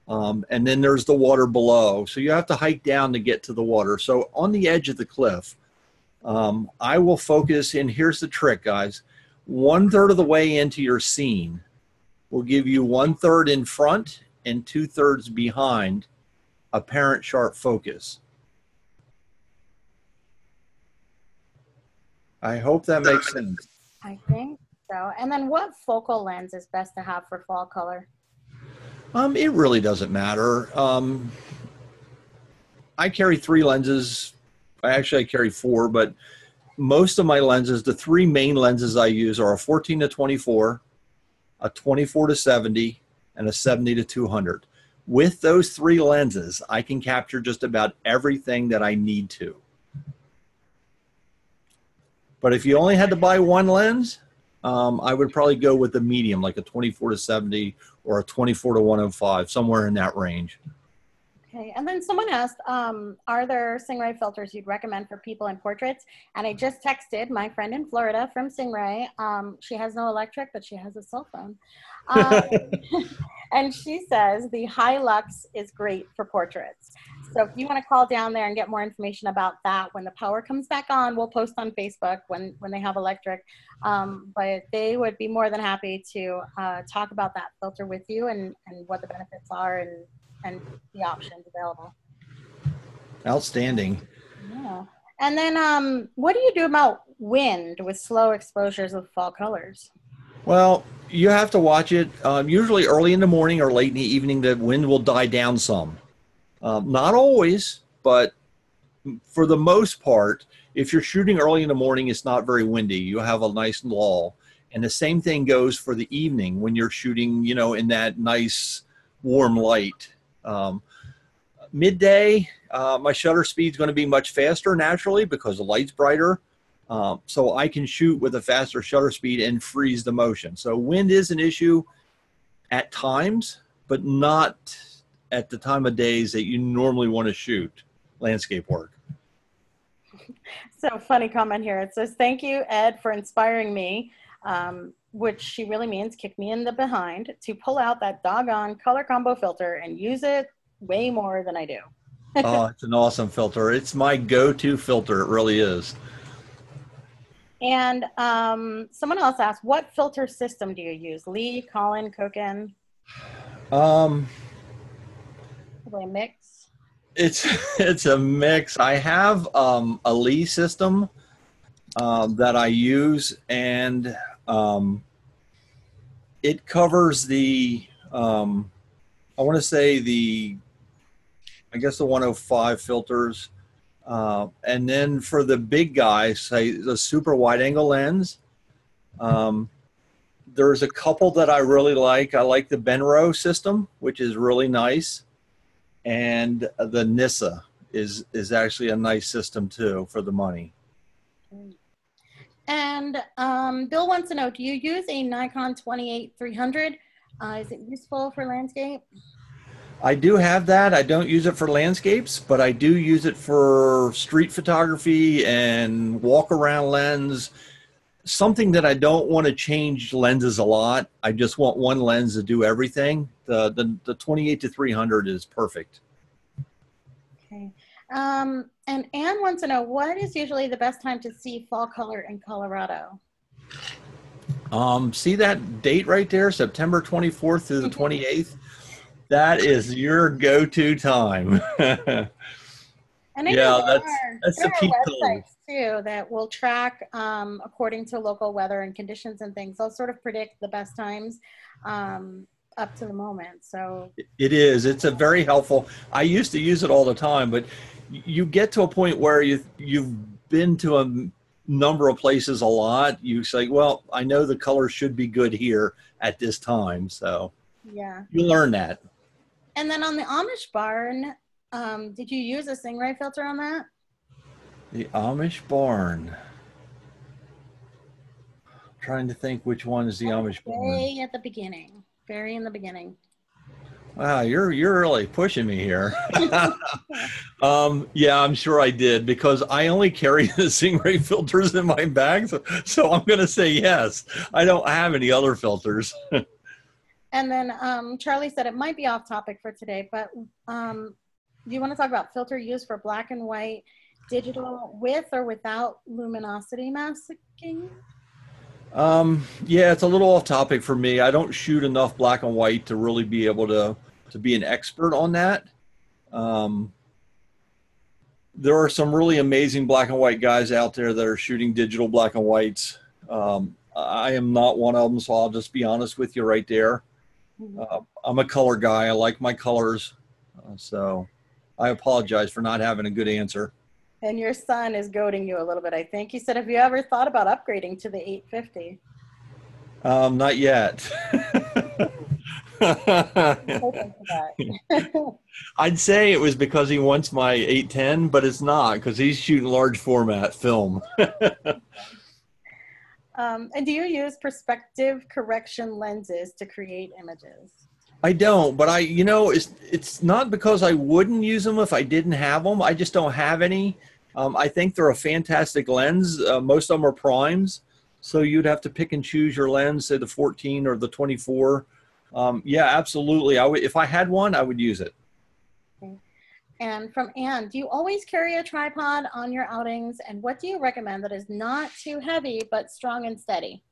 B: and then there's the water below. So you have to hike down to get to the water. So on the edge of the cliff, I will focus, and here's the trick, guys. 1/3 of the way into your scene will give you 1/3 in front and 2/3 behind apparent sharp focus. I hope that makes sense.
A: I think so. And then what focal lens is best to have for fall color?
B: It really doesn't matter. I carry 3 lenses. Actually, I carry 4, but most of my lenses, the 3 main lenses I use are a 14-24, a 24-70, and a 70-200. With those 3 lenses, I can capture just about everything that I need to. But if you only had to buy 1 lens, I would probably go with the medium, like a 24-70 or a 24-105, somewhere in that range.
A: Okay, and then someone asked, are there Singh-Ray filters you'd recommend for people in portraits? And I just texted my friend in Florida from Singh-Ray. She has no electric, but she has a cell phone. And she says the Hilux is great for portraits. So if you want to call down there and get more information about that, when the power comes back on, we'll post on Facebook when they have electric. But they would be more than happy to talk about that filter with you and what the benefits are and the options available.
B: Outstanding.
A: Yeah. And then what do you do about wind with slow exposures of fall colors?
B: Well, you have to watch it. Usually early in the morning or late in the evening, the wind will die down some. Not always, but for the most part, if you're shooting early in the morning, it's not very windy. You have a nice lull. And the same thing goes for the evening when you're shooting, you know, in that nice warm light. Midday, my shutter speed is going to be much faster naturally because the light's brighter. So I can shoot with a faster shutter speed and freeze the motion. So wind is an issue at times, but not at the time of days that you normally want to shoot landscape work.
A: So funny comment here. It says, thank you, Ed, for inspiring me, which she really means kick me in the behind, to pull out that doggone color combo filter and use it way more than I do.
B: Oh, it's an awesome filter. It's my go-to filter. It really is.
A: And someone else asked, what filter system do you use? Lee, Colin, Koken? Probably a mix.
B: It's a mix. I have a Lee system that I use, and it covers the I want to say I guess the 105 filters. And then for the big guys, say the super wide angle lens, there's a couple that I really like. I like the Benro system, which is really nice. And the Nissa is actually a nice system too for the money.
A: And Bill wants to know, do you use a Nikon 28-300? Is it useful for landscape?
B: I do have that. I don't use it for landscapes, but I do use it for street photography and walk around lens. Something that I don't want to change lenses a lot. I just want one lens to do everything. The 28-300 is perfect.
A: Okay. And Anne wants to know, what is usually the best time to see fall color in Colorado?
B: See that date right there, September 24th through the 28th? That is your go-to time.
A: And I
B: yeah,
A: know
B: that's
A: there
B: the peak
A: are websites too that will track according to local weather and conditions and things. They'll sort of predict the best times up to the moment. So
B: it is. It's a very helpful. I used to use it all the time, but you get to a point where you've been to a number of places a lot. You say, well, I know the color should be good here at this time. So
A: yeah,
B: you learn that.
A: And then on the Amish barn, did you use a Singh-Ray filter on that?
B: The Amish barn. I'm trying to think which one is the Amish barn.
A: Way at the beginning. Very in the beginning.
B: Wow, you're really pushing me here. Yeah, I'm sure I did because I only carry the Stingray filters in my bag, so I'm going to say yes. I don't have any other filters.
A: And then Charlie said it might be off topic for today, but do you want to talk about filter use for black and white digital with or without luminosity masking?
B: Yeah, it's a little off topic for me. I don't shoot enough black and white to really be able to be an expert on that. Um, there are some really amazing black and white guys out there that are shooting digital black and whites. I am not one of them, so I'll just be honest with you right there. I'm a color guy. I like my colors. So I apologize for not having a good answer.
A: And your son is goading you a little bit, I think. He said, have you ever thought about upgrading to the 850?
B: Not yet. I'd say it was because he wants my 810, but it's not because he's shooting large format film.
A: And do you use perspective correction lenses to create images?
B: I don't, but it's not because I wouldn't use them if I didn't have them. I just don't have any. I think they're a fantastic lens. Most of them are primes, so you'd have to pick and choose your lens, say the 14 or the 24. Yeah, absolutely. If I had one, I would use it.
A: Okay. And from Anne, do you always carry a tripod on your outings? And what do you recommend that is not too heavy, but strong and steady?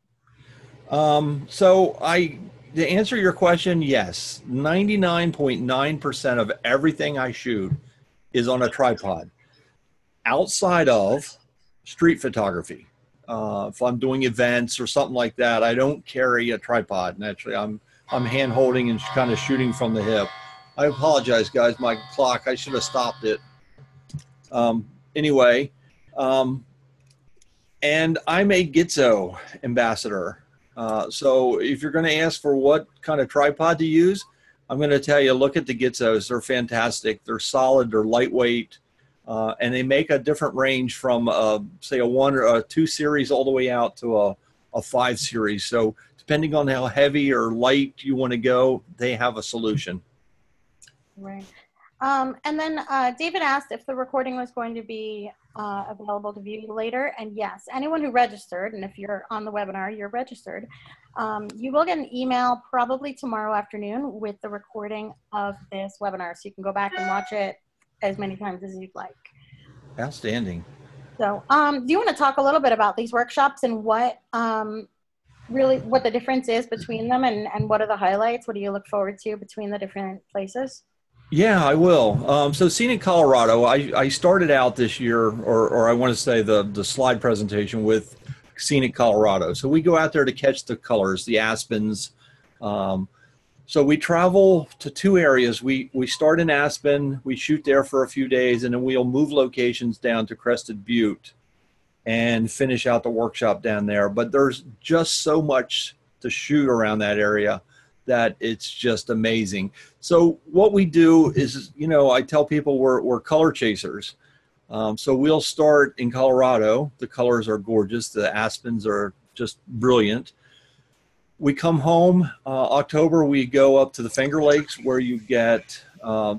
B: To answer your question, yes, 99.9% of everything I shoot is on a tripod. Outside of street photography, if I'm doing events or something like that, I don't carry a tripod. Naturally, I'm hand holding and kind of shooting from the hip. I apologize, guys. My clock, I should have stopped it. Anyway, and I'm a Gitzo ambassador. So if you're going to ask for what kind of tripod to use, I'm going to tell you, look at the Gitzos. They're fantastic. They're solid. They're lightweight. And they make a different range from, say, a 1 or a 2 series all the way out to a 5 series. So depending on how heavy or light you want to go, they have a solution.
A: Right. And then David asked if the recording was going to be available to view later. And yes, anyone who registered, and if you're on the webinar, you're registered, you will get an email probably tomorrow afternoon with the recording of this webinar. So you can go back and watch it as many times as you'd like.
B: Outstanding.
A: So do you want to talk a little bit about these workshops and what really what the difference is between them and what are the highlights? What do you look forward to between the different places?
B: Yeah, I will. So Scenic Colorado, I started out this year, or I want to say the slide presentation with Scenic Colorado. So we go out there to catch the colors, the aspens. So we travel to 2 areas. We start in Aspen, we shoot there for a few days, and then we'll move locations down to Crested Butte and finish out the workshop down there. But there's just so much to shoot around that area that it's just amazing. So what we do is, I tell people we're color chasers. So we'll start in Colorado. The colors are gorgeous. The aspens are just brilliant. We come home, October, we go up to the Finger Lakes where you get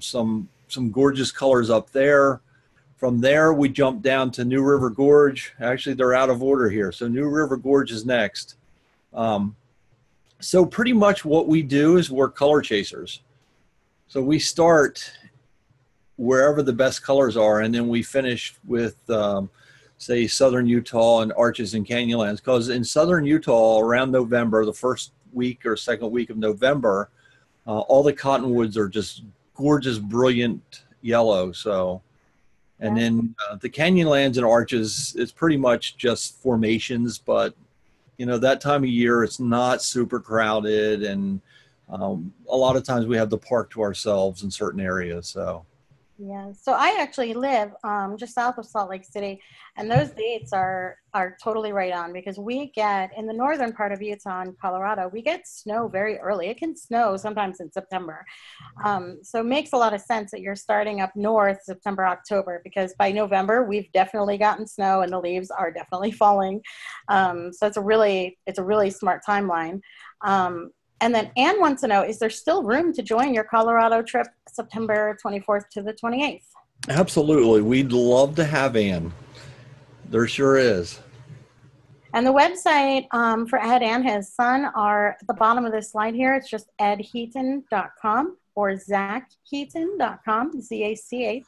B: some gorgeous colors up there. From there, we jump down to New River Gorge. Actually, they're out of order here. So New River Gorge is next. So pretty much what we do is we're color chasers. So we start wherever the best colors are, and then we finish with, say, southern Utah and Arches and Canyonlands. Because in southern Utah, around November, the first week or second week of November, all the cottonwoods are just gorgeous, brilliant yellow. So, and then the Canyonlands and Arches, it's pretty much just formations, but that time of year, it's not super crowded, and a lot of times we have the park to ourselves in certain areas. So,
A: yeah. So I actually live just south of Salt Lake City, and those dates are totally right on because we get in the northern part of Utah and Colorado, we get snow very early. It can snow sometimes in September. So it makes a lot of sense that you're starting up north September, October, because by November we've definitely gotten snow and the leaves are definitely falling. So it's a really smart timeline. And then Anne wants to know, is there still room to join your Colorado trip September 24th to the 28th?
B: Absolutely. We'd love to have Ann. There sure is.
A: And the website for Ed and his son are at the bottom of this slide here. It's just edheaton.com or zachheaton.com, Z-A-C-H.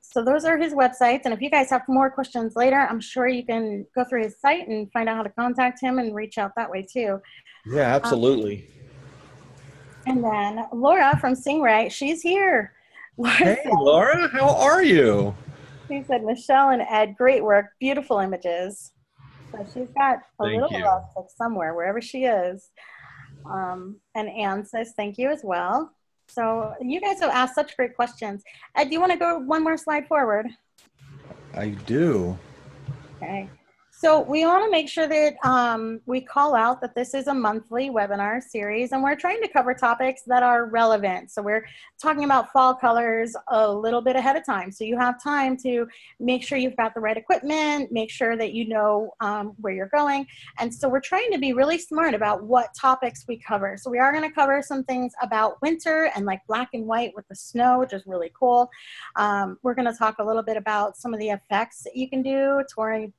A: So those are his websites. And if you guys have more questions later, I'm sure you can go through his site and find out how to contact him and reach out that way too.
B: Yeah, absolutely.
A: And then Laura from Singh-Ray, she's here.
B: Hey, Laura, how are you?
A: She said, Michelle and Ed, great work, beautiful images. So she's got a
B: Thank
A: little
B: you.
A: love somewhere, wherever she is. And Anne says, thank you as well. So you guys have asked such great questions. Ed, do you want to go one more slide forward?
B: I do.
A: Okay. So we want to make sure that we call out that this is a monthly webinar series, and we're trying to cover topics that are relevant. So we're talking about fall colors a little bit ahead of time. So you have time to make sure you've got the right equipment, make sure that you know where you're going. And so we're trying to be really smart about what topics we cover. So we are going to cover some things about winter and like black and white with the snow, which is really cool. We're going to talk a little bit about some of the effects that you can do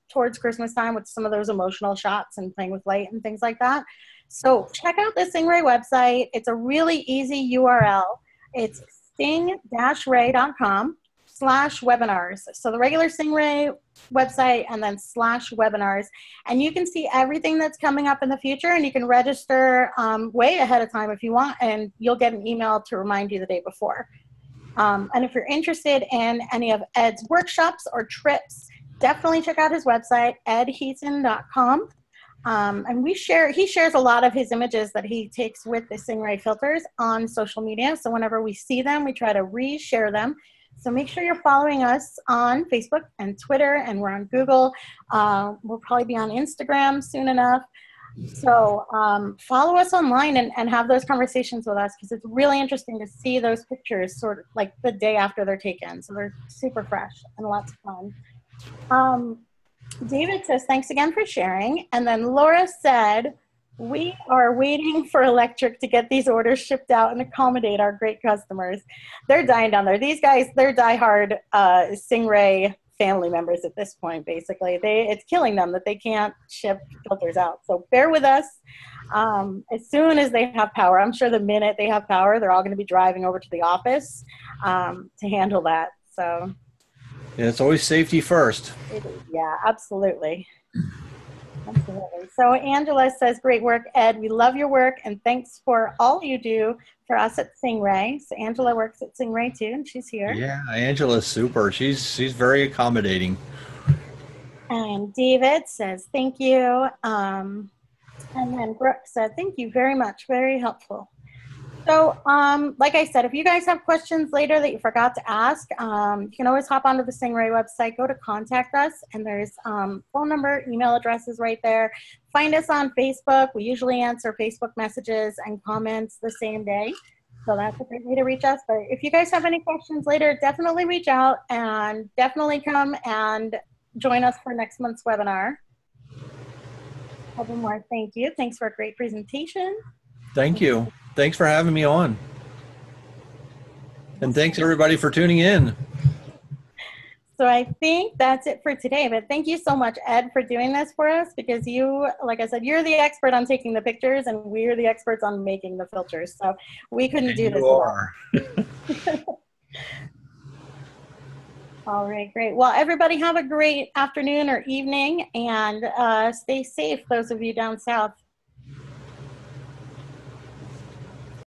A: towards Christmas time with some of those emotional shots and playing with light and things like that. So check out the Singh-Ray website. It's a really easy URL. It's sing-ray.com/webinars. So the regular Singh-Ray website and then /webinars. And you can see everything that's coming up in the future, and you can register way ahead of time if you want, and you'll get an email to remind you the day before. And if you're interested in any of Ed's workshops or trips, definitely check out his website, edheaton.com. And he shares a lot of his images that he takes with the Singh-Ray filters on social media. So whenever we see them, we try to re-share them. So make sure you're following us on Facebook and Twitter, and we're on Google. We'll probably be on Instagram soon enough. So follow us online and have those conversations with us, because it's really interesting to see those pictures sort of like the day after they're taken. So they're super fresh and lots of fun. David says, thanks again for sharing. And then Laura said, we are waiting for electric to get these orders shipped out and accommodate our great customers. They're dying down there. These guys, they're diehard Singh-Ray family members at this point, basically. It's killing them that they can't ship filters out. So bear with us. As soon as they have power, I'm sure the minute they have power, they're all going to be driving over to the office to handle that. So
B: yeah, it's always safety first.
A: Yeah, absolutely. Absolutely. So Angela says, great work, Ed. We love your work, and thanks for all you do for us at Singh-Ray. So Angela works at Singh-Ray too, and she's here.
B: Yeah, Angela's super. She's very accommodating.
A: And David says, thank you. And then Brooke said, thank you very much. Very helpful. So like I said, if you guys have questions later that you forgot to ask, you can always hop onto the Singh-Ray website, go to contact us, and there's phone number, email addresses right there. Find us on Facebook. We usually answer Facebook messages and comments the same day. So that's a great way to reach us. But if you guys have any questions later, definitely reach out, and definitely come and join us for next month's webinar. Couple more, thank you. Thanks for a great presentation.
B: Thank you. Thanks for having me on. And thanks everybody for tuning in.
A: So I think that's it for today, but thank you so much, Ed, for doing this for us, because you, like I said, you're the expert on taking the pictures and we're the experts on making the filters. So we couldn't do this alone. All right, great. Well, everybody have a great afternoon or evening, and stay safe, those of you down south.